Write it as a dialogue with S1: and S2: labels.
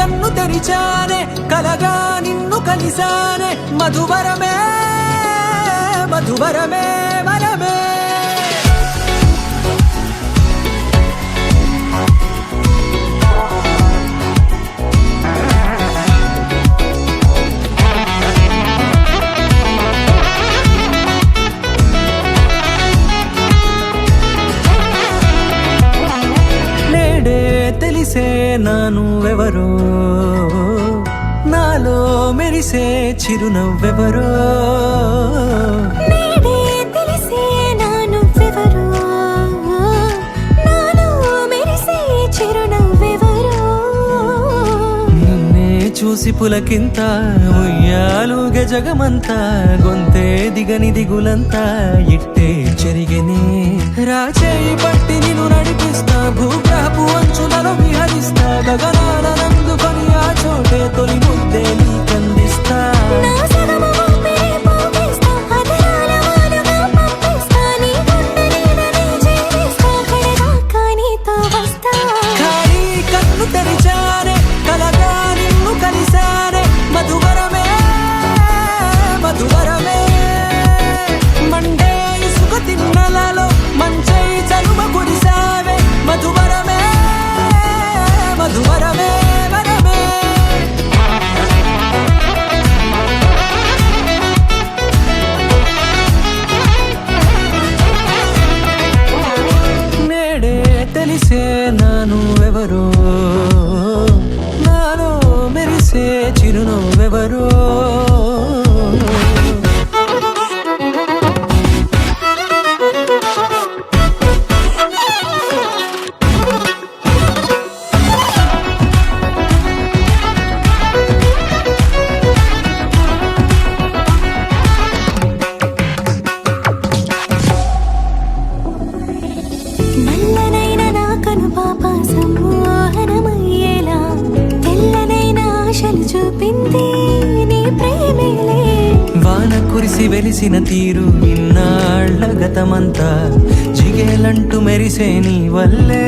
S1: కన్ను తెరిచానే కలగా నిన్ను కలిసానే మధువరమే మధువరమే వరమే తెలిసే నానువెవరో నాలో మెరిసే చిరునవ్వెవరో
S2: తెలిసే నానువెవరో నాలో మెరిసే చిరునవ్వెవరో
S1: నిన్నే చూసి పులకింత ఉయ్యాలుగే జగమంతా గొంతే దిగని దిగులంతా ఇట్టే చెరిగెనే రాచేయి పట్టి నిన్ను నడిపిస్తా భూగ్రహపు అంచులలో విహరిస్తా గగనాలనందుకొని ఆ చోటే తొలి ముద్దే నీకందిస్తా
S2: నా సగము ఊపిరి పోగిస్తా అదరాల వానగా పంపిస్తా నీ గుండె నీడనే జీవిస్తా కడదాకా నీతో వస్తా
S1: ఖాళీ కన్ను తెరిచానే కలగా నిన్ను కలిసానే మధువరమే మధువరమే మండే ఇసుక తిన్నలలో మంచై చలుమ కురిసావే మధువరమే మధువరమే వరమే నేడే తెలిసే నానువెవరో నాలో మెరిసే చిరునవ్వెవరో
S2: నల్లనైన నా కనుపాప సమ్మోహనమయ్యేలా తెల్లనైన ఆశలు చూపింది నీ ప్రేమేలే
S1: వాన కురిసి వెలిసిన తీరు ఇన్నాళ్ల గతమంతా జిగేలంటూ మెరిసే నీ వల్లే